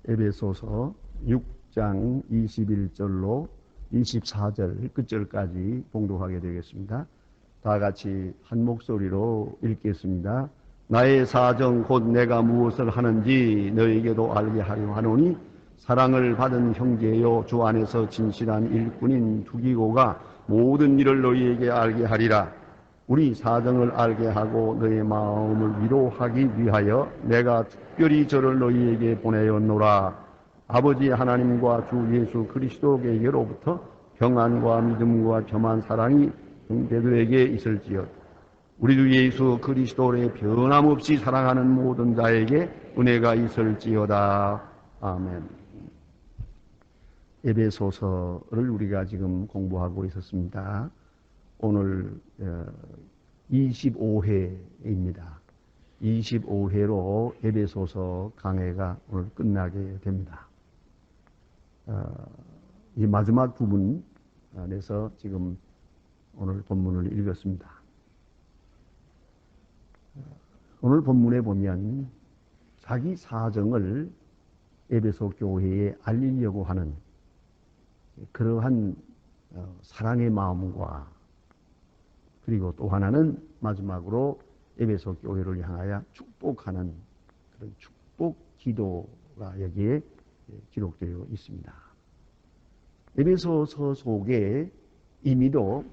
에베소서 6장 21절로 24절 끝절까지 봉독하게 되겠습니다. 다 같이 한 목소리로 읽겠습니다. 나의 사정 곧 내가 무엇을 하는지 너에게도 알게 하려 하노니 사랑을 받은 형제요 주 안에서 진실한 일꾼인 두기고가 모든 일을 너희에게 알게 하리라. 우리 사정을 알게 하고 너의 마음을 위로하기 위하여 내가 특별히 저를 너희에게 보내었노라. 아버지 하나님과 주 예수 그리스도에게로부터 평안과 믿음과 겸한 사랑이 형제들에게 있을지어다. 우리 주 예수 그리스도의 변함없이 사랑하는 모든 자에게 은혜가 있을지어다. 아멘. 에베소서를 우리가 지금 공부하고 있었습니다. 오늘 25회입니다. 25회로 에베소서 강해가 오늘 끝나게 됩니다. 이 마지막 부분 안에서 지금 오늘 본문을 읽었습니다. 오늘 본문에 보면 자기 사정을 에베소 교회에 알리려고 하는 그러한 사랑의 마음과 그리고 또 하나는 마지막으로 에베소 교회를 향하여 축복하는 그런 축복 기도가 여기에 기록되어 있습니다. 에베소서 속에 이미도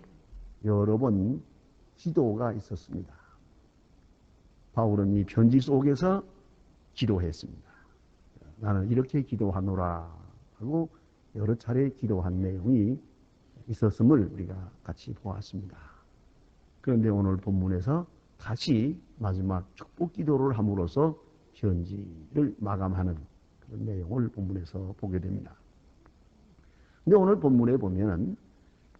여러 번 기도가 있었습니다. 바울은 이 편지 속에서 기도했습니다. 나는 이렇게 기도하노라 하고 여러 차례 기도한 내용이 있었음을 우리가 같이 보았습니다. 그런데 오늘 본문에서 다시 마지막 축복 기도를 함으로써 편지를 마감하는 그런 내용을 본문에서 보게 됩니다. 근데 오늘 본문에 보면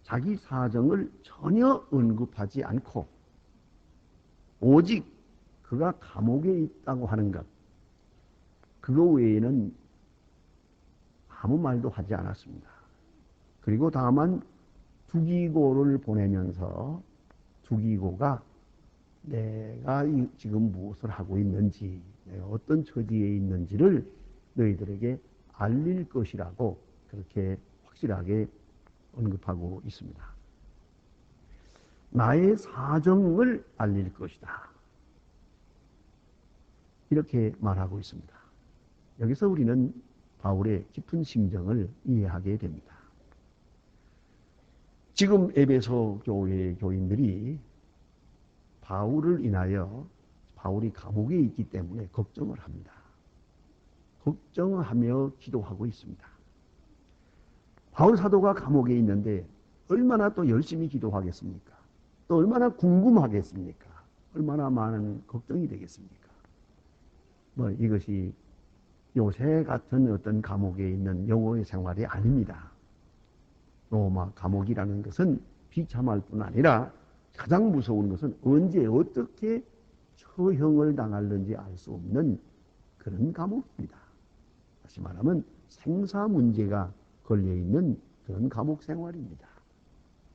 자기 사정을 전혀 언급하지 않고 오직 그가 감옥에 있다고 하는 것, 그거 외에는 아무 말도 하지 않았습니다. 그리고 다만 두기고를 보내면서 두기고가 내가 지금 무엇을 하고 있는지, 내가 어떤 처지에 있는지를 너희들에게 알릴 것이라고 그렇게 확실하게 언급하고 있습니다. 나의 사정을 알릴 것이다. 이렇게 말하고 있습니다. 여기서 우리는 바울의 깊은 심정을 이해하게 됩니다. 지금 에베소 교회 교인들이 바울을 인하여 바울이 감옥에 있기 때문에 걱정을 합니다. 걱정하며 기도하고 있습니다. 바울 사도가 감옥에 있는데 얼마나 또 열심히 기도하겠습니까? 또 얼마나 궁금하겠습니까? 얼마나 많은 걱정이 되겠습니까? 이것이 요새 같은 어떤 감옥에 있는 영혼의 생활이 아닙니다. 로마 감옥이라는 것은 비참할 뿐 아니라 가장 무서운 것은 언제 어떻게 처형을 당할는지 알 수 없는 그런 감옥입니다. 다시 말하면 생사 문제가 걸려있는 그런 감옥 생활입니다.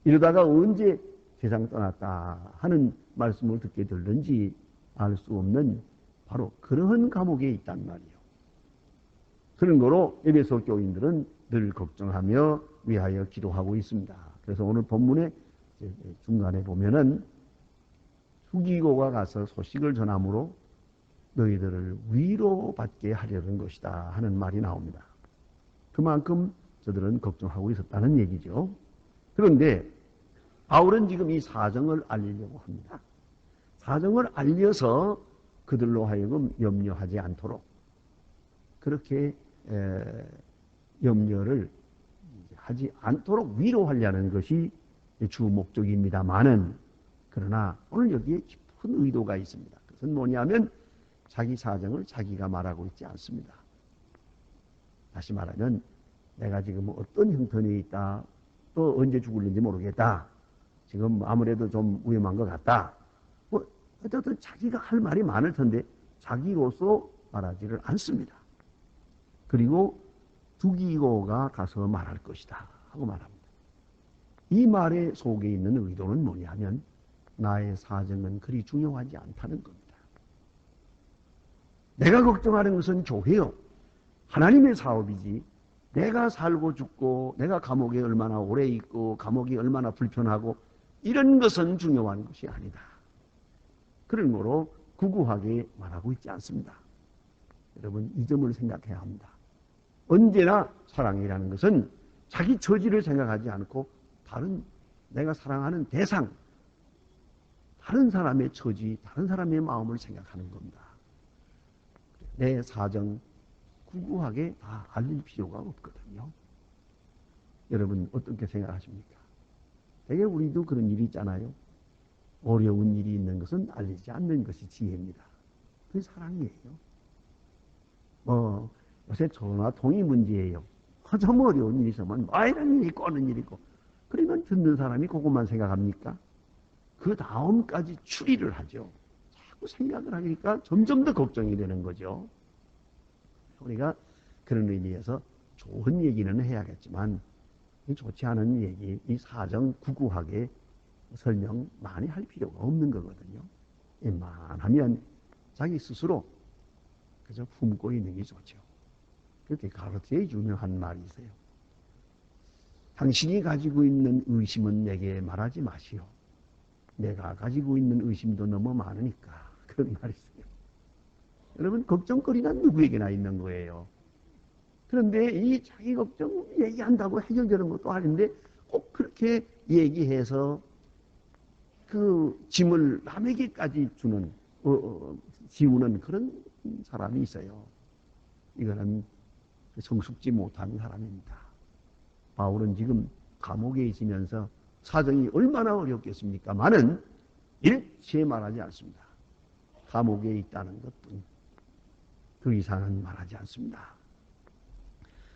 이러다가 언제 세상 떠났다 하는 말씀을 듣게 될는지 알 수 없는 바로 그러한 감옥에 있단 말이에요. 그런 거로 에베소 교인들은 늘 걱정하며 위하여 기도하고 있습니다. 그래서 오늘 본문의 중간에 보면은 두기고가 가서 소식을 전함으로 너희들을 위로받게 하려는 것이다 하는 말이 나옵니다. 그만큼 저들은 걱정하고 있었다는 얘기죠. 그런데 바울은 지금 이 사정을 알리려고 합니다. 사정을 알려서 그들로 하여금 염려하지 않도록 그렇게 염려를 하지 않도록 위로하려는 것이 주 목적입니다만은 그러나 오늘 여기에 깊은 의도가 있습니다. 그것은 뭐냐면 자기 사정을 자기가 말하고 있지 않습니다. 다시 말하면 내가 지금 어떤 형편에 있다, 또 언제 죽을는지 모르겠다, 지금 아무래도 좀 위험한 것 같다, 어쨌든 자기가 할 말이 많을 텐데 자기로서 말하지를 않습니다. 그리고 두기고가 가서 말할 것이다 하고 말합니다. 이 말의 속에 있는 의도는 뭐냐면 나의 사정은 그리 중요하지 않다는 겁니다. 내가 걱정하는 것은 교회요. 하나님의 사업이지 내가 살고 죽고 내가 감옥에 얼마나 오래 있고 감옥이 얼마나 불편하고 이런 것은 중요한 것이 아니다. 그런 거로 구구하게 말하고 있지 않습니다. 여러분 이 점을 생각해야 합니다. 언제나 사랑이라는 것은 자기 처지를 생각하지 않고 다른 내가 사랑하는 대상, 다른 사람의 처지, 다른 사람의 마음을 생각하는 겁니다. 내 사정 구구하게 다 알릴 필요가 없거든요. 여러분 어떻게 생각하십니까? 되게 우리도 그런 일이 있잖아요. 어려운 일이 있는 것은 알리지 않는 것이 지혜입니다. 그게 사랑이에요. 요새 전화 통이 문제예요. 좀 어려운 일이 있으면 이런 일이 있고 어느 일이 있고 그러면 듣는 사람이 그것만 생각합니까? 그 다음까지 추리를 하죠. 자꾸 생각을 하니까 점점 더 걱정이 되는 거죠. 우리가 그런 의미에서 좋은 얘기는 해야겠지만 좋지 않은 얘기, 이 사정 구구하게 설명 많이 할 필요가 없는 거거든요. 웬만하면 자기 스스로 그저 품고 있는 게 좋죠. 그렇게 가르치에 유명한 말이 있어요. 당신이 가지고 있는 의심은 내게 말하지 마시오. 내가 가지고 있는 의심도 너무 많으니까. 그런 말이 있어요. 여러분 걱정거리는 누구에게나 있는 거예요. 그런데 이 자기 걱정 얘기한다고 해결되는 것도 아닌데 꼭 그렇게 얘기해서 그 짐을 남에게까지 주는 지우는 그런 사람이 있어요. 이거는 성숙지 못한 사람입니다. 바울은 지금 감옥에 있으면서 사정이 얼마나 어렵겠습니까만은 일체 말하지 않습니다. 감옥에 있다는 것뿐 그 이상은 말하지 않습니다.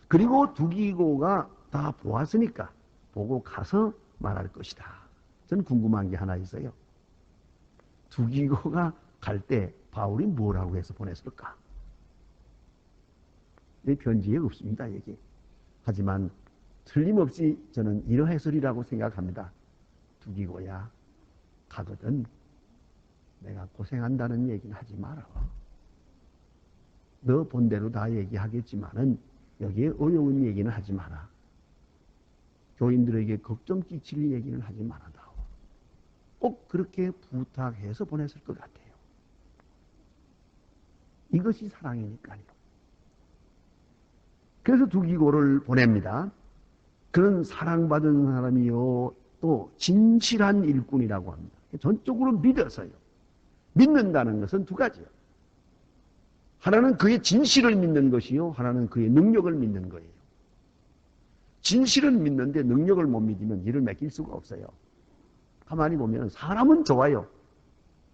그리고 두기고가 다 보았으니까 보고 가서 말할 것이다. 저는 궁금한 게 하나 있어요. 두기고가 갈 때 바울이 뭐라고 해서 보냈을까? 이 편지에 없습니다. 얘기. 하지만 틀림없이 저는 이러해설이라고 생각합니다. 두기고야 가거든 내가 고생한다는 얘기는 하지 마라. 너 본대로 다 얘기하겠지만은 여기에 어려운 얘기는 하지 마라. 교인들에게 걱정 끼칠 얘기는 하지 말아다오. 꼭 그렇게 부탁해서 보냈을 것 같아요. 이것이 사랑이니까요. 그래서 두기고를 보냅니다. 그는 사랑받은 사람이요 또 진실한 일꾼이라고 합니다. 전적으로 믿어서요. 믿는다는 것은 두 가지예요. 하나는 그의 진실을 믿는 것이요 하나는 그의 능력을 믿는 거예요. 진실은 믿는데 능력을 못 믿으면 일을 맡길 수가 없어요. 가만히 보면 사람은 좋아요.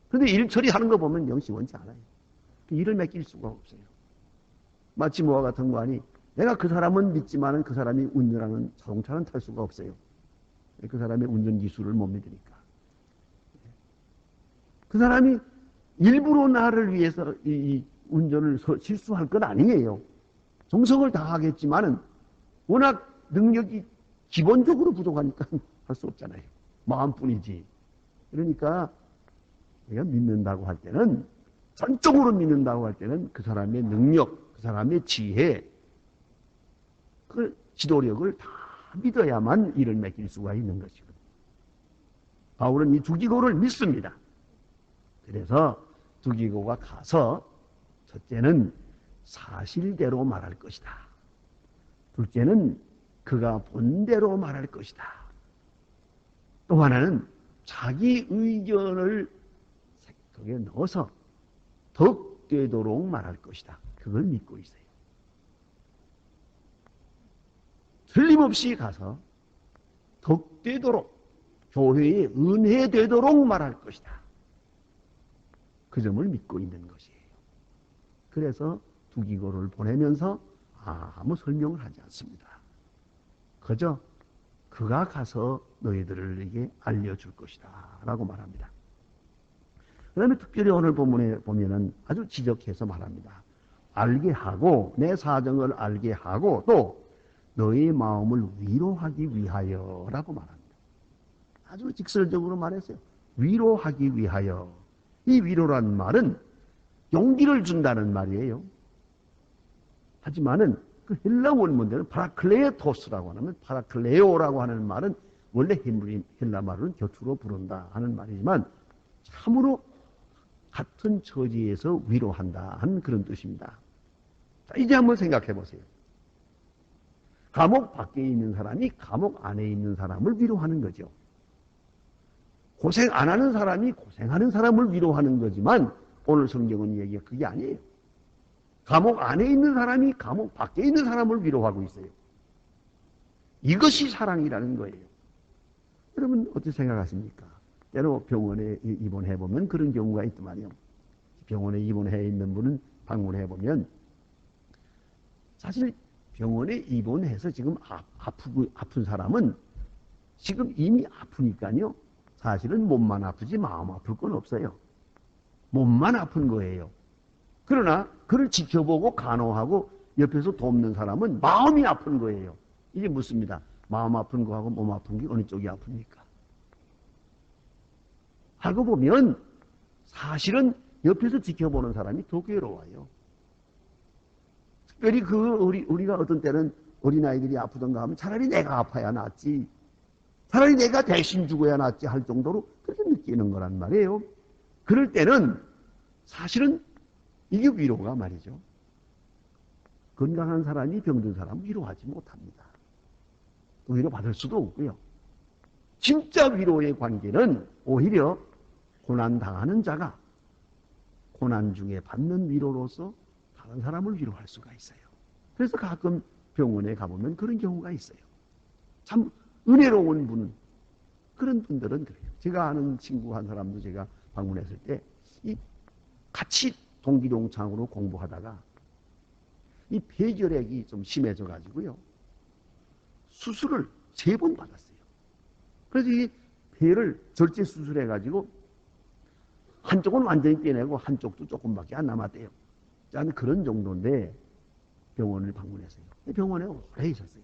그런데 일 처리하는 거 보면 영 시원치 않아요. 일을 맡길 수가 없어요. 마치 뭐와 같은 거 아니 내가 그 사람은 믿지만은 그 사람이 운전하는 자동차는 탈 수가 없어요. 그 사람의 운전 기술을 못 믿으니까. 그 사람이 일부러 나를 위해서 이 운전을 실수할 건 아니에요. 정성을 다하겠지만은 워낙 능력이 기본적으로 부족하니까 할 수 없잖아요. 마음뿐이지. 그러니까 내가 믿는다고 할 때는 전적으로 믿는다고 할 때는 그 사람의 능력, 그 사람의 지혜, 그 지도력을 다 믿어야만 일을 맡길 수가 있는 것이거든요. 바울은 이 두기고를 믿습니다. 그래서 두기고가 가서 첫째는 사실대로 말할 것이다. 둘째는 그가 본대로 말할 것이다. 또 하나는 자기 의견을 거기에 넣어서 덕되도록 말할 것이다. 그걸 믿고 있어요. 틀림없이 가서 덕되도록 교회에 은혜되도록 말할 것이다. 그 점을 믿고 있는 것이에요. 그래서 두기고를 보내면서 아무 설명을 하지 않습니다. 그저 그가 가서 너희들에게 알려줄 것이다 라고 말합니다. 그 다음에 특별히 오늘 본문에 보면은 아주 지적해서 말합니다. 알게 하고 내 사정을 알게 하고 또 너의 마음을 위로하기 위하여 라고 말합니다. 아주 직설적으로 말했어요. 위로하기 위하여. 이 위로란 말은 용기를 준다는 말이에요. 하지만은 그 헬라 원문대는 파라클레토스라고 하면 파라클레오라고 하는 말은 원래 헬라 말은 곁으로 부른다 하는 말이지만 참으로 같은 처지에서 위로한다 하는 그런 뜻입니다. 자, 이제 한번 생각해 보세요. 감옥 밖에 있는 사람이 감옥 안에 있는 사람을 위로하는 거죠. 고생 안 하는 사람이 고생하는 사람을 위로하는 거지만 오늘 성경은 얘기가 그게 아니에요. 감옥 안에 있는 사람이 감옥 밖에 있는 사람을 위로하고 있어요. 이것이 사랑이라는 거예요. 여러분 어떻게 생각하십니까? 때로 병원에 입원해보면 그런 경우가 있단 말이에요. 병원에 입원해 있는 분은 방문해 보면 사실 병원에 입원해서 지금 아픈 사람은 지금 이미 아프니까요. 사실은 몸만 아프지 마음 아플 건 없어요. 몸만 아픈 거예요. 그러나 그를 지켜보고 간호하고 옆에서 돕는 사람은 마음이 아픈 거예요. 이게 묻습니다. 마음 아픈 거하고 몸 아픈 게 어느 쪽이 아픕니까? 알고 보면 사실은 옆에서 지켜보는 사람이 더 괴로워요. 특별히 우리가 어떤 때는 어린아이들이 아프던가 하면 차라리 내가 아파야 낫지. 차라리 내가 대신 죽어야 낫지 할 정도로 그렇게 느끼는 거란 말이에요. 그럴 때는 사실은 이게 위로가 말이죠. 건강한 사람이 병든 사람을 위로하지 못합니다. 위로받을 수도 없고요. 진짜 위로의 관계는 오히려 고난당하는 자가 고난 중에 받는 위로로서 다른 사람을 위로할 수가 있어요. 그래서 가끔 병원에 가보면 그런 경우가 있어요. 참 은혜로운 분은 그런 분들은 그래요. 제가 아는 친구 한 사람도 제가 방문했을 때 같이 동기동창으로 공부하다가 이 폐결핵이 좀 심해져 가지고요. 수술을 3번 받았어요. 그래서 이 폐를 절제 수술해 가지고 한쪽은 완전히 떼내고 한쪽도 조금밖에 안 남았대요. 짠 그런 정도인데 병원을 방문했어요. 병원에 오래 있었어요.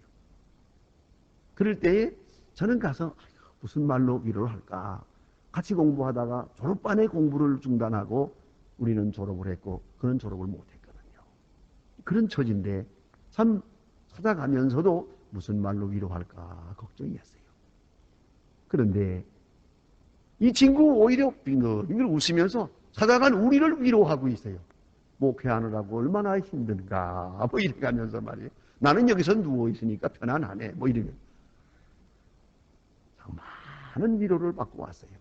그럴 때에 저는 가서 무슨 말로 위로를 할까? 같이 공부하다가 졸업반에 공부를 중단하고 우리는 졸업을 했고 그는 졸업을 못했거든요. 그런 처지인데 참 찾아가면서도 무슨 말로 위로할까 걱정이었어요. 그런데 이 친구 오히려 빙글빙글 웃으면서 찾아간 우리를 위로하고 있어요. 목회하느라고 얼마나 힘든가 뭐 이렇게 하면서 말이에요. 나는 여기서 누워있으니까 편안하네 뭐 이러면 많은 위로를 받고 왔어요.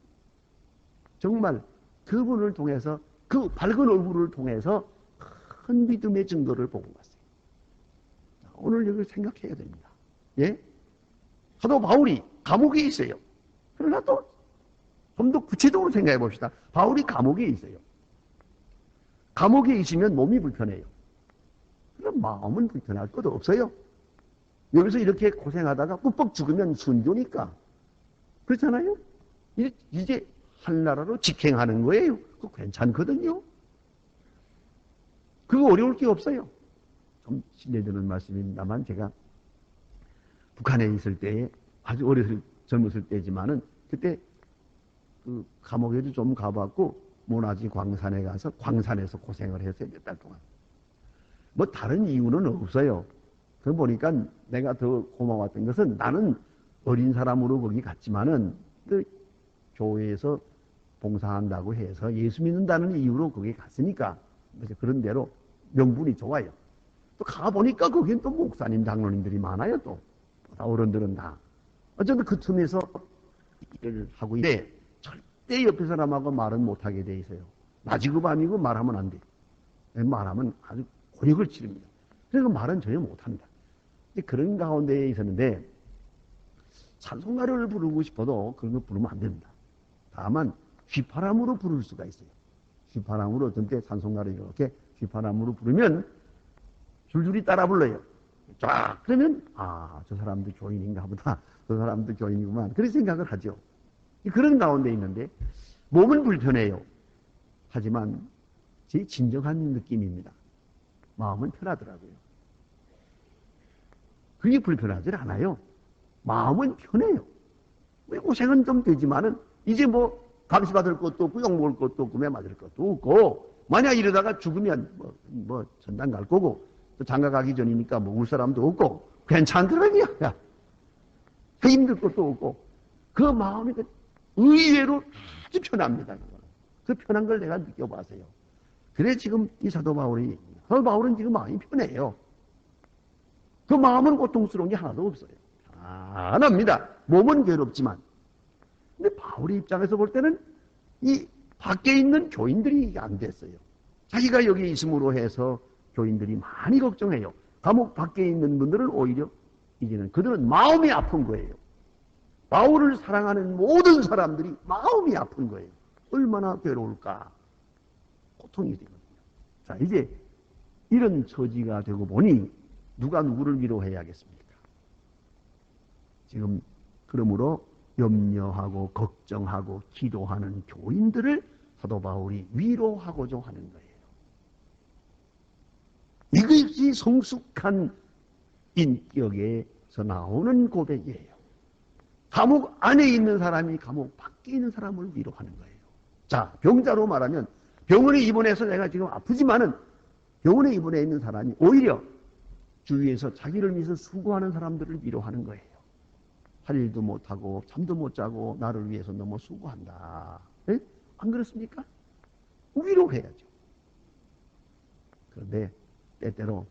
정말 그분을 통해서 그 밝은 얼굴을 통해서 큰 믿음의 증거를 보고 왔어요. 오늘 여기를 생각해야 됩니다. 예? 사도 바울이 감옥에 있어요. 그러나 또 좀 더 구체적으로 생각해 봅시다. 바울이 감옥에 있어요. 감옥에 있으면 몸이 불편해요. 그럼 마음은 불편할 것도 없어요. 여기서 이렇게 고생하다가 꾹뻑 죽으면 순교니까. 그렇잖아요? 이제 한나라로 직행하는 거예요. 그거 괜찮거든요. 그거 어려울 게 없어요. 좀 신뢰되는 말씀입니다만 제가 북한에 있을 때에 아주 젊었을 때지만은 그때 그 감옥에도 좀 가봤고 모나지 광산에 가서 광산에서 고생을 했어요. 몇 달 동안. 뭐 다른 이유는 없어요. 그 보니까 내가 더 고마웠던 것은 나는 어린 사람으로 거기 갔지만은 그 교회에서 봉사한다고 해서 예수 믿는다는 이유로 거기 갔으니까 그런 대로 명분이 좋아요. 또 가보니까 거긴 또 목사님, 장로님들이 많아요. 또 다 어른들은 다. 어쨌든 그 틈에서 일을 하고 있는데 절대 옆에 사람하고 말은 못하게 돼 있어요. 낮이고 밤이고 말하면 안 돼. 말하면 아주 곤욕을 치릅니다. 그래서 말은 전혀 못합니다. 그런 가운데에 있었는데 찬송가를 부르고 싶어도 그런 거 부르면 안 됩니다. 다만 휘파람으로 부를 수가 있어요. 휘파람으로 어떤 때 찬송가를 이렇게 휘파람으로 부르면 줄줄이 따라 불러요. 쫙 그러면 저 사람도 교인인가 보다. 저 사람도 교인이구만. 그런 생각을 하죠. 그런 가운데 있는데 몸은 불편해요. 하지만 제 진정한 느낌입니다. 마음은 편하더라고요. 그게 불편하지 않아요. 마음은 편해요. 고생은 좀 되지만은 이제 뭐 감시받을 것도 없고 욕먹을 것도 없고 매 맞을 것도 없고 만약 이러다가 죽으면 뭐 전당 갈 거고 또 장가 가기 전이니까 뭐 울 사람도 없고 괜찮더라고요. 야, 힘들 것도 없고 그 마음이 의외로 아주 편합니다. 그 편한 걸 내가 느껴봤어요. 그래 지금 이 사도 바울은 지금 마음이 편해요. 그 마음은 고통스러운 게 하나도 없어요. 편합니다. 몸은 괴롭지만. 근데 바울의 입장에서 볼 때는 이 밖에 있는 교인들이 안 됐어요. 자기가 여기 있음으로 해서 교인들이 많이 걱정해요. 감옥 밖에 있는 분들은 오히려 이제는 그들은 마음이 아픈 거예요. 바울을 사랑하는 모든 사람들이 마음이 아픈 거예요. 얼마나 괴로울까. 고통이 되거든요. 자, 이제 이런 처지가 되고 보니 누가 누구를 위로해야겠습니까? 지금 그러므로 염려하고 걱정하고 기도하는 교인들을 사도 바울이 위로하고자 하는 거예요. 이것이 성숙한 인격에서 나오는 고백이에요. 감옥 안에 있는 사람이 감옥 밖에 있는 사람을 위로하는 거예요. 자, 병자로 말하면 병원에 입원해서 내가 지금 아프지만은 병원에 입원해 있는 사람이 오히려 주위에서 자기를 위해서 수고하는 사람들을 위로하는 거예요. 할 일도 못하고 잠도 못 자고 나를 위해서 너무 수고한다. 네? 안 그렇습니까? 위로해야죠. 그런데 때때로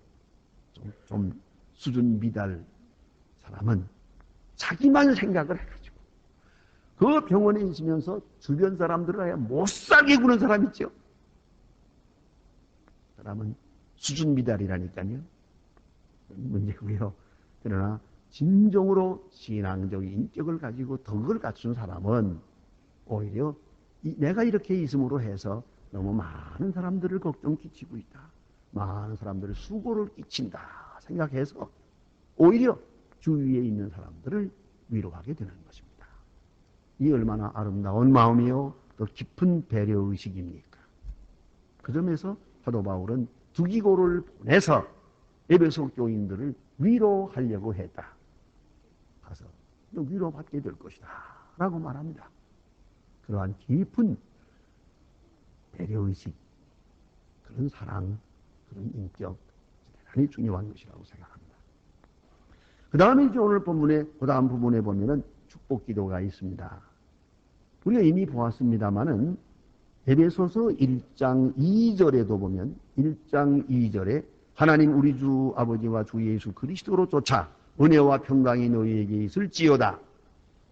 좀 수준 미달 사람은 자기만 생각을 해가지고 그 병원에 있으면서 주변 사람들을 못 살게 구는 사람 있죠. 그 사람은 수준 미달이라니까요. 문제고요. 그러나 진정으로 신앙적인 인격을 가지고 덕을 갖춘 사람은 오히려 내가 이렇게 있음으로 해서 너무 많은 사람들을 걱정 끼치고 있다. 많은 사람들을 수고를 끼친다 생각해서 오히려 주위에 있는 사람들을 위로하게 되는 것입니다. 이 얼마나 아름다운 마음이요 또 깊은 배려의식입니까? 그 점에서 사도 바울은 두기고를 보내서 에베소 교인들을 위로하려고 했다. 가서 너 위로받게 될 것이다 라고 말합니다. 그러한 깊은 배려의식, 그런 사랑, 그런 인격 대단히 중요한 것이라고 생각합니다. 그 다음에 이제 오늘 본문에 그 다음 부분에 보면은 축복 기도가 있습니다. 우리가 이미 보았습니다마는 에베소서 1장 2절에도 보면 1장 2절에 하나님 우리 주 아버지와 주 예수 그리스도로 쫓아 은혜와 평강이 너희에게 있을지어다.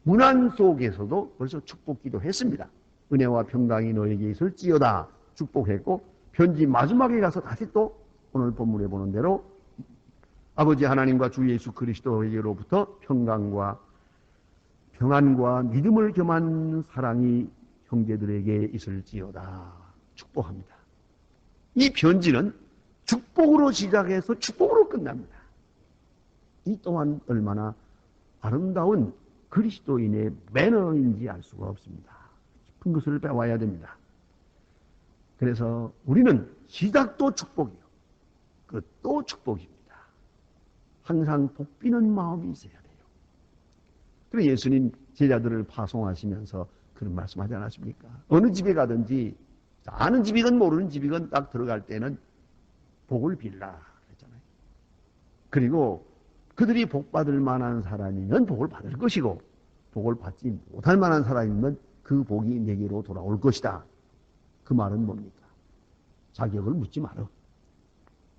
문안 속에서도 벌써 축복 기도했습니다. 은혜와 평강이 너희에게 있을지어다 축복했고 편지 마지막에 가서 다시 또 오늘 본문에 보는 대로 아버지 하나님과 주 예수 그리스도에게로부터 평안과 믿음을 겸한 사랑이 형제들에게 있을지어다 축복합니다. 이 편지는 축복으로 시작해서 축복으로 끝납니다. 이 또한 얼마나 아름다운 그리스도인의 매너인지 알 수가 없습니다. 깊은 것을 배워야 됩니다. 그래서 우리는 시작도 축복이요. 끝도 축복입니다. 항상 복비는 마음이 있어야 돼요. 그래서 예수님 제자들을 파송하시면서 그런 말씀하지 않았습니까? 어느 집에 가든지 아는 집이건 모르는 집이건 딱 들어갈 때는 복을 빌라 그랬잖아요. 그리고 그들이 복받을 만한 사람이면 복을 받을 것이고 복을 받지 못할 만한 사람이면 그 복이 내게로 돌아올 것이다. 그 말은 뭡니까? 자격을 묻지 말어.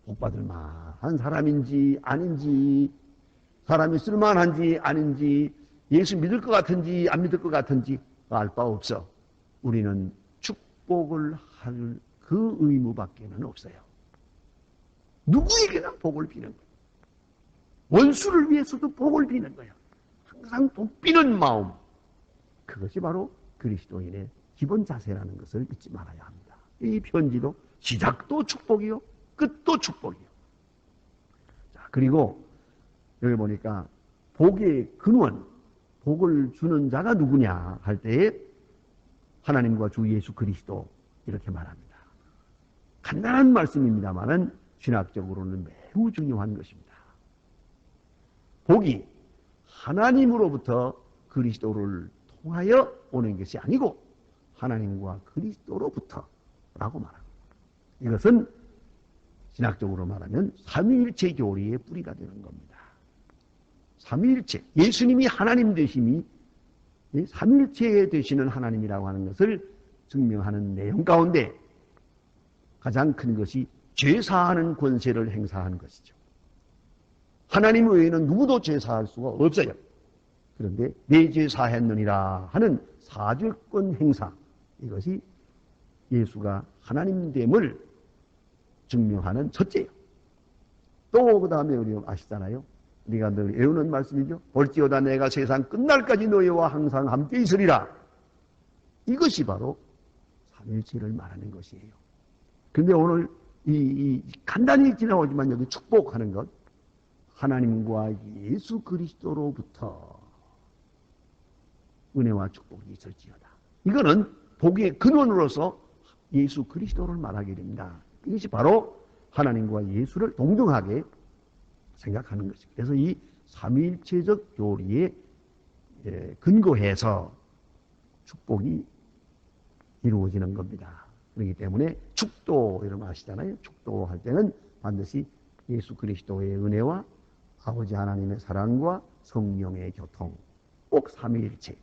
복받을 만한 사람인지 아닌지 사람이 쓸만한지 아닌지 예수 믿을 것 같은지 안 믿을 것 같은지 알 바 없어. 우리는 축복을 할 그 의무밖에는 없어요. 누구에게나 복을 비는 거예요. 원수를 위해서도 복을 비는 거예요. 항상 복 비는 마음. 그것이 바로 그리스도인의 기본 자세라는 것을 잊지 말아야 합니다. 이 편지도 시작도 축복이요. 끝도 축복이요. 자, 그리고 여기 보니까 복의 근원, 복을 주는 자가 누구냐 할 때에 하나님과 주 예수 그리스도 이렇게 말합니다. 간단한 말씀입니다만은 신학적으로는 매우 중요한 것입니다. 복이 하나님으로부터 그리스도를 통하여 오는 것이 아니고 하나님과 그리스도로부터라고 말합니다. 이것은 신학적으로 말하면 삼위일체 교리의 뿌리가 되는 겁니다. 삼위일체, 예수님이 하나님 되심이 삼위일체 되시는 하나님이라고 하는 것을 증명하는 내용 가운데 가장 큰 것이 죄사하는 권세를 행사하는 것이죠. 하나님 외에는 누구도 죄사할 수가 없어요. 그런데 내 죄 사했느니라 하는 사죄권 행사, 이것이 예수가 하나님됨을 증명하는 첫째예요. 또 그 다음에 우리 아시잖아요. 우리가 늘 외우는 말씀이죠. 볼지어다 내가 세상 끝날까지 너희와 항상 함께 있으리라. 이것이 바로 삼위일체를 말하는 것이에요. 그런데 오늘 간단히 지나오지만 여기 축복하는 것, 하나님과 예수 그리스도로부터 은혜와 축복이 있을지어다. 이거는 복의 근원으로서 예수 그리스도를 말하게 됩니다. 이것이 바로 하나님과 예수를 동등하게 생각하는 것입니다. 그래서 이 삼위일체적 교리에 근거해서 축복이 이루어지는 겁니다. 그렇기 때문에 축도 이런 거 아시잖아요. 축도할 때는 반드시 예수 그리스도의 은혜와 아버지 하나님의 사랑과 성령의 교통, 꼭 삼위일체.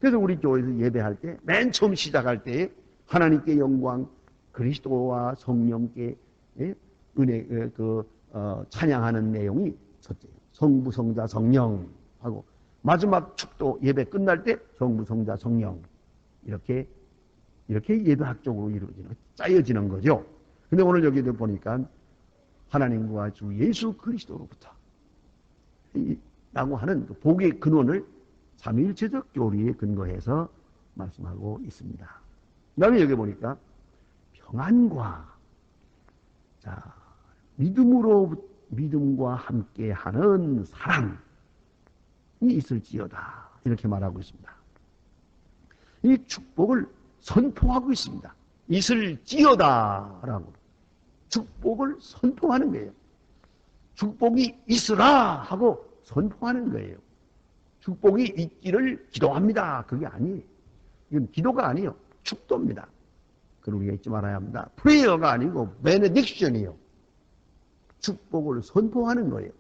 그래서 우리 교회에서 예배할 때 맨 처음 시작할 때에 하나님께 영광, 그리스도와 성령께 은혜 찬양하는 내용이 첫째예요. 성부, 성자, 성령 하고 마지막 축도 예배 끝날 때 성부, 성자, 성령 이렇게 예배학적으로 짜여지는 거죠. 근데 오늘 여기도 보니까 하나님과 주 예수 그리스도로부터 라고 하는 복의 근원을 삼위일체적 교리에 근거해서 말씀하고 있습니다. 그 다음에 여기 보니까 평안과 믿음과 함께하는 사랑이 있을지어다 이렇게 말하고 있습니다. 이 축복을 선포하고 있습니다. 있을지어다라고 축복을 선포하는 거예요. 축복이 있으라 하고 선포하는 거예요. 축복이 있기를 기도합니다. 그게 아니에요. 이건 기도가 아니에요. 축도입니다. 그걸 우리가 잊지 말아야 합니다. 프레이어가 아니고 베네딕션이에요. 축복을 선포하는 거예요.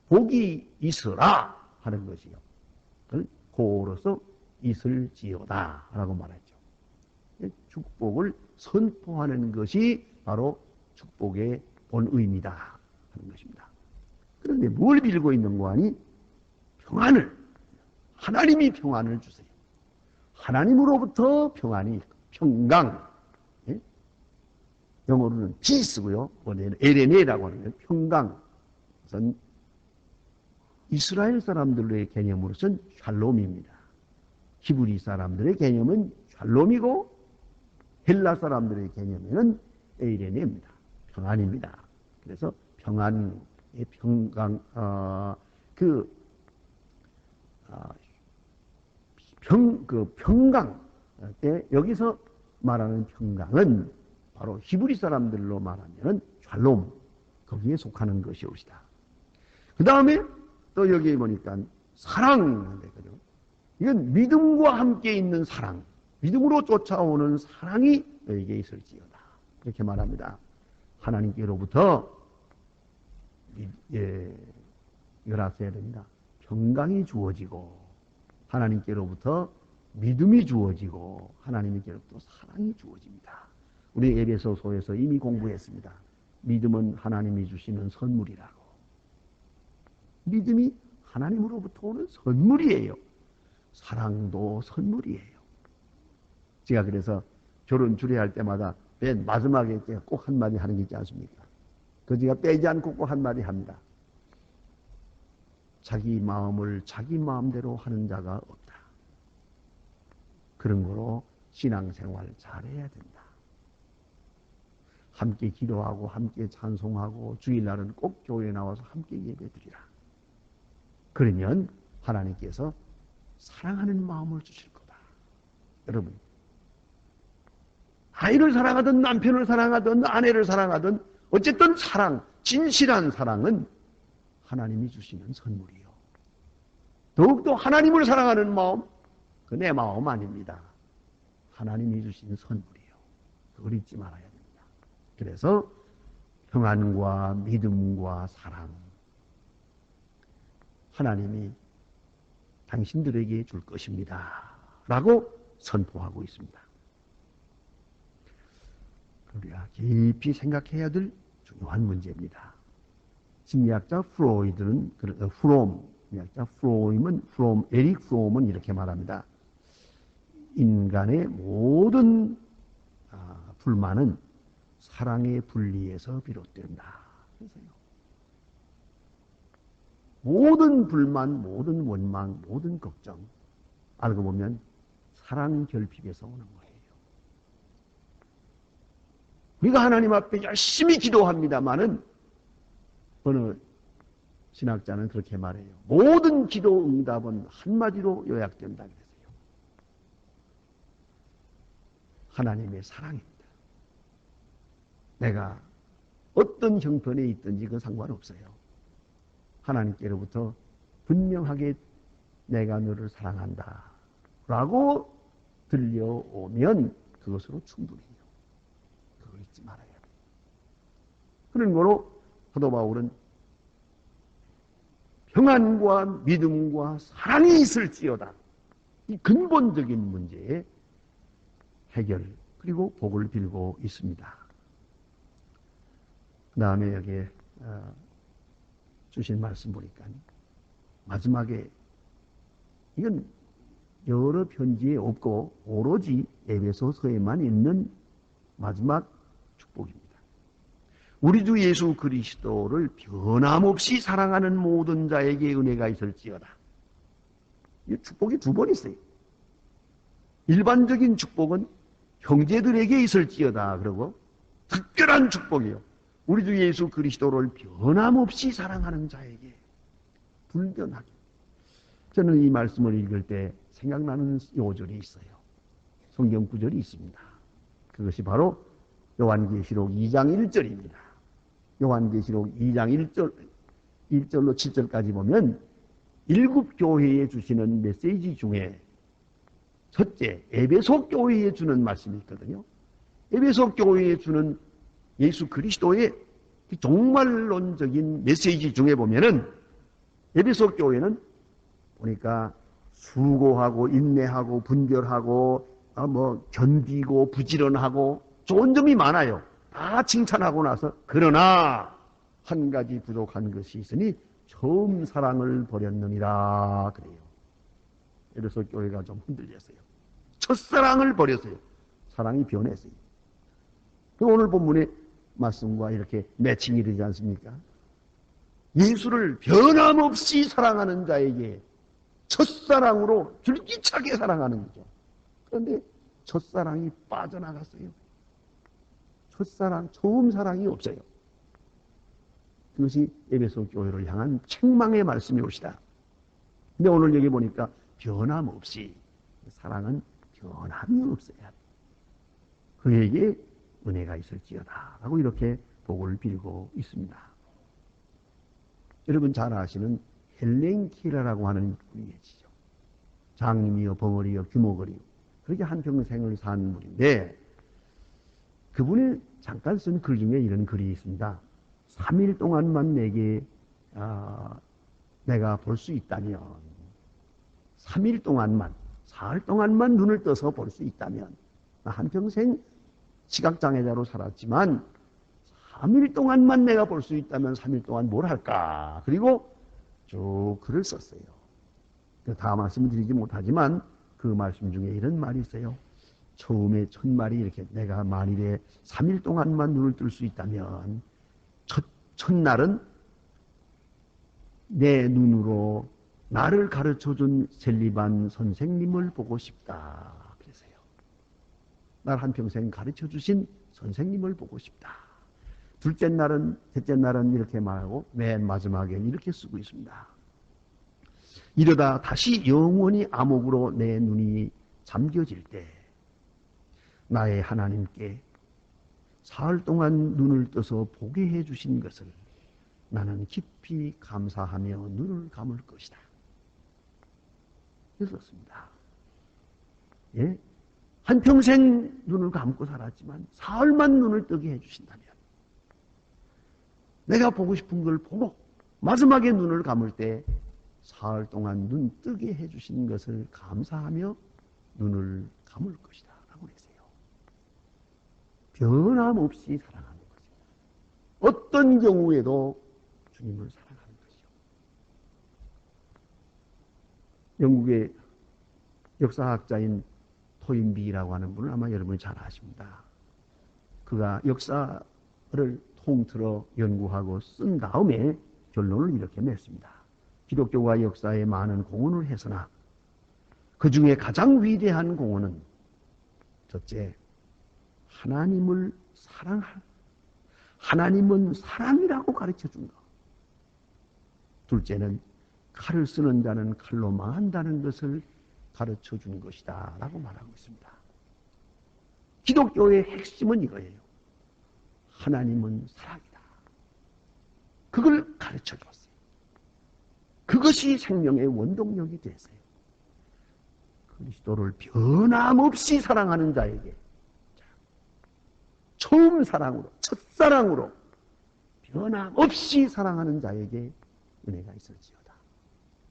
복이 있으라 하는 것이요. 고로서 있을지어다 라고 말하죠. 축복을 선포하는 것이 바로 축복의 본의미다 하는 것입니다. 그런데 뭘 빌고 있는 거 아니? 평안을, 하나님이 평안을 주세요. 하나님으로부터 평안이, 평강, 영어로는 peace고요. 원래는 에레네라고 하는 거예요. 평강. 우선 이스라엘 사람들의 개념으로서는 샬롬입니다. 히브리 사람들의 개념은 샬롬이고 헬라 사람들의 개념에는 에이레네입니다. 평안입니다. 그래서 평안의 평강, 평강 때 여기서 말하는 평강은 바로 히브리 사람들로 말하면 샬롬, 거기에 속하는 것이옵시다. 그 다음에 또 여기 보니까 사랑, 이건 믿음과 함께 있는 사랑, 믿음으로 쫓아오는 사랑이 너에게 있을지어다. 이렇게 말합니다. 하나님께로부터 이걸 아셔야 됩니다. 평강이 주어지고 하나님께로부터 믿음이 주어지고 하나님께로부터 사랑이 주어집니다. 우리 에베소서에서 이미 공부했습니다. 믿음은 하나님이 주시는 선물이라고. 믿음이 하나님으로부터 오는 선물이에요. 사랑도 선물이에요. 제가 그래서 결혼 주례할 때마다 맨 마지막에 제가 꼭 한마디 하는 게 있지 않습니까? 그 제가 빼지 않고 꼭 한마디 합니다. 자기 마음을 자기 마음대로 하는 자가 없다. 그런 거로 신앙생활 잘해야 된다. 함께 기도하고 함께 찬송하고 주일날은 꼭 교회에 나와서 함께 예배드리라. 그러면 하나님께서 사랑하는 마음을 주실 거다. 여러분, 아이를 사랑하든 남편을 사랑하든 아내를 사랑하든 어쨌든 사랑, 진실한 사랑은 하나님이 주시는 선물이요. 더욱더 하나님을 사랑하는 마음, 그 내 마음 아닙니다. 하나님이 주신 선물이요. 그걸 잊지 말아야 됩니다. 그래서 평안과 믿음과 사랑, 하나님이 당신들에게 줄 것입니다 라고 선포하고 있습니다. 우리가 깊이 생각해야 될 중요한 문제입니다. 심리학자 프로이드는, 심리학자 에릭 프롬은 이렇게 말합니다. 인간의 모든 불만은 사랑의 분리에서 비롯된다. 그래서요. 모든 불만, 모든 원망, 모든 걱정, 알고 보면 사랑 결핍에서 오는 거예요. 우리가 하나님 앞에 열심히 기도합니다마는 어느 신학자는 그렇게 말해요. 모든 기도 응답은 한마디로 요약된다 그랬어요. 하나님의 사랑입니다. 내가 어떤 형편에 있든지 그건 상관없어요. 하나님께로부터 분명하게 내가 너를 사랑한다 라고 들려오면 그것으로 충분해요. 그걸 잊지 말아야 돼요. 그런 거로 사도 바울은 평안과 믿음과 사랑이 있을지어다. 이 근본적인 문제의 해결 그리고 복을 빌고 있습니다. 그 다음에 여기에 주신 말씀 보니까 마지막에 이건 여러 편지에 없고 오로지 에베소서에만 있는 마지막 축복입니다. 우리 주 예수 그리스도를 변함없이 사랑하는 모든 자에게 은혜가 있을지어다. 이 축복이 두 번 있어요. 일반적인 축복은 형제들에게 있을지어다 그러고 특별한 축복이요. 우리 주 예수 그리스도를 변함없이 사랑하는 자에게 불변하게. 저는 이 말씀을 읽을 때 생각나는 요절이 있어요. 성경 구절이 있습니다. 그것이 바로 요한계시록 2장 1절입니다. 요한계시록 2장 1절로 7절까지 보면 일곱 교회에 주시는 메시지 중에 첫째, 에베소 교회에 주는 말씀이 있거든요. 에베소 교회에 주는 예수 그리스도의 종말론적인 메시지 중에 보면은 에베소 교회는 보니까 수고하고 인내하고 분별하고 견디고 부지런하고 좋은 점이 많아요. 다 칭찬하고 나서 그러나 한 가지 부족한 것이 있으니 처음 사랑을 버렸느니라 그래요. 에베소 교회가 좀 흔들렸어요. 첫사랑을 버렸어요. 사랑이 변했어요. 오늘 본문의 말씀과 이렇게 매칭이 되지 않습니까? 예수를 변함없이 사랑하는 자에게 첫사랑으로 줄기차게 사랑하는 거죠. 그런데 첫사랑이 빠져나갔어요. 첫사랑, 처음 사랑이 없어요. 그것이 에베소 교회를 향한 책망의 말씀이 옵시다. 근데 오늘 여기 보니까 변함없이, 사랑은 변함이 없어야 돼. 그에게 은혜가 있을지어다 라고 이렇게 복을 빌고 있습니다. 여러분 잘 아시는 헬렌 킬러라고 하는 분이 계시죠. 장님이요 벙어리요 규모거리요 그렇게 한평생을 산 분인데 그분이 잠깐 쓴 글 중에 이런 글이 있습니다. 3일 동안만 내가 볼 수 있다면 3일 동안만 사흘 동안만 눈을 떠서 볼 수 있다면 한평생 시각장애자로 살았지만 3일 동안만 내가 볼 수 있다면 3일 동안 뭘 할까? 그리고 쭉 글을 썼어요. 다 말씀을 드리지 못하지만 그 말씀 중에 이런 말이 있어요. 처음에 첫 말이 이렇게 내가 만일에 3일 동안만 눈을 뜰 수 있다면 첫날은 내 눈으로 나를 가르쳐준 셀리반 선생님을 보고 싶다. 그랬어요. 날 한평생 가르쳐주신 선생님을 보고 싶다. 둘째 날은, 셋째 날은 이렇게 말하고 맨 마지막엔 이렇게 쓰고 있습니다. 이러다 다시 영원히 암흑으로 내 눈이 잠겨질 때 나의 하나님께 사흘 동안 눈을 떠서 보게 해주신 것을 나는 깊이 감사하며 눈을 감을 것이다. 그랬었습니다. 예? 한평생 눈을 감고 살았지만 사흘만 눈을 뜨게 해주신다면 내가 보고 싶은 걸 보고 마지막에 눈을 감을 때 사흘 동안 눈 뜨게 해주신 것을 감사하며 눈을 감을 것이다 라고 그랬어요. 변함없이 사랑하는 것입니다. 어떤 경우에도 주님을 사랑하는 것이요. 영국의 역사학자인 토인비라고 하는 분을 아마 여러분이 잘 아십니다. 그가 역사를 통틀어 연구하고 쓴 다음에 결론을 이렇게 냈습니다. 기독교와 역사에 많은 공헌을 해서나 그 중에 가장 위대한 공헌은 첫째, 하나님을 사랑할, 하나님은 사랑이라고 가르쳐 준 것. 둘째는 칼을 쓰는 자는 칼로 망한다는 것을 가르쳐 준 것이다 라고 말하고 있습니다. 기독교의 핵심은 이거예요. 하나님은 사랑이다. 그걸 가르쳐 줬어요. 그것이 생명의 원동력이 됐어요. 그리스도를 변함없이 사랑하는 자에게 처음 사랑으로, 첫사랑으로 변함없이 사랑하는 자에게 은혜가 있을지어다.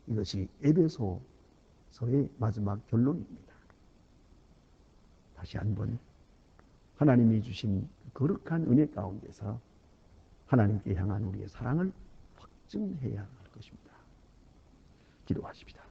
이것이 에베소서의 마지막 결론입니다. 다시 한번 하나님이 주신 거룩한 은혜 가운데서 하나님께 향한 우리의 사랑을 확증해야 할 것입니다. 기도하십시다.